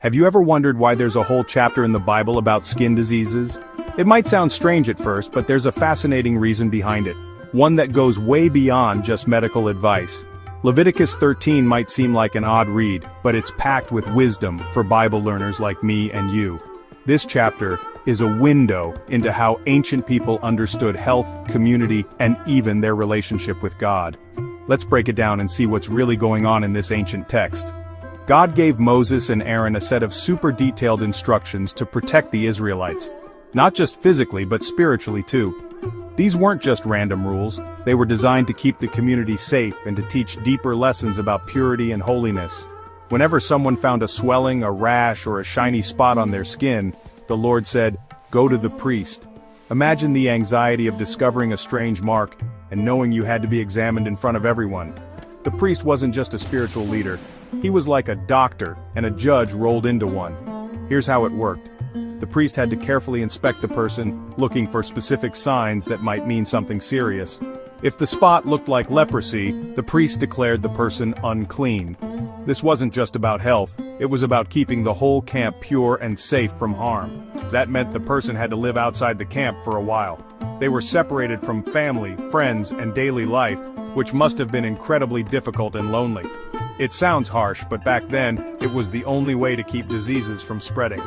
Have you ever wondered why there's a whole chapter in the Bible about skin diseases? It might sound strange at first, but there's a fascinating reason behind it. One that goes way beyond just medical advice. Leviticus 13 might seem like an odd read, but it's packed with wisdom for Bible learners like me and you. This chapter is a window into how ancient people understood health, community, and even their relationship with God. Let's break it down and see what's really going on in this ancient text. God gave Moses and Aaron a set of super detailed instructions to protect the Israelites. Not just physically, but spiritually too. These weren't just random rules, they were designed to keep the community safe and to teach deeper lessons about purity and holiness. Whenever someone found a swelling, a rash, or a shiny spot on their skin, the Lord said, "Go to the priest." Imagine the anxiety of discovering a strange mark and knowing you had to be examined in front of everyone. The priest wasn't just a spiritual leader, he was like a doctor and a judge rolled into one. Here's how it worked. The priest had to carefully inspect the person, looking for specific signs that might mean something serious. If the spot looked like leprosy, the priest declared the person unclean. This wasn't just about health, it was about keeping the whole camp pure and safe from harm. That meant the person had to live outside the camp for a while. They were separated from family, friends, and daily life, which must have been incredibly difficult and lonely. It sounds harsh, but back then, it was the only way to keep diseases from spreading.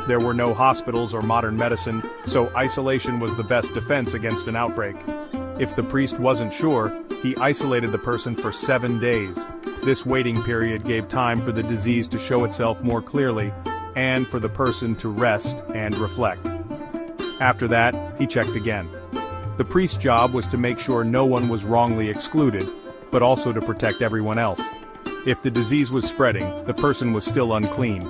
There were no hospitals or modern medicine, so isolation was the best defense against an outbreak. If the priest wasn't sure, he isolated the person for 7 days. This waiting period gave time for the disease to show itself more clearly, and for the person to rest and reflect. After that, he checked again. The priest's job was to make sure no one was wrongly excluded, but also to protect everyone else. If the disease was spreading, the person was still unclean.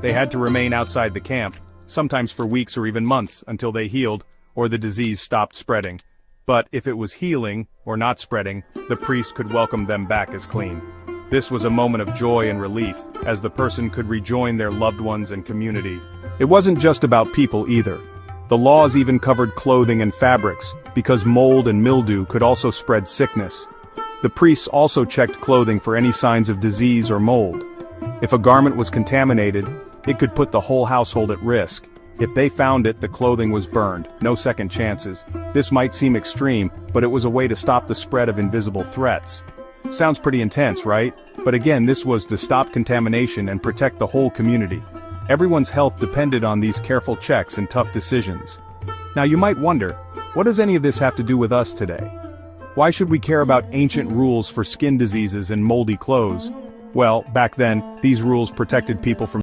They had to remain outside the camp, sometimes for weeks or even months, until they healed, or the disease stopped spreading. But if it was healing, or not spreading, the priest could welcome them back as clean. This was a moment of joy and relief, as the person could rejoin their loved ones and community. It wasn't just about people either. The laws even covered clothing and fabrics, because mold and mildew could also spread sickness. The priests also checked clothing for any signs of disease or mold. If a garment was contaminated, it could put the whole household at risk. If they found it, the clothing was burned, no second chances. This might seem extreme, but it was a way to stop the spread of invisible threats. Sounds pretty intense, right? But again, this was to stop contamination and protect the whole community. Everyone's health depended on these careful checks and tough decisions. Now you might wonder, what does any of this have to do with us today? Why should we care about ancient rules for skin diseases and moldy clothes? Well, back then, these rules protected people from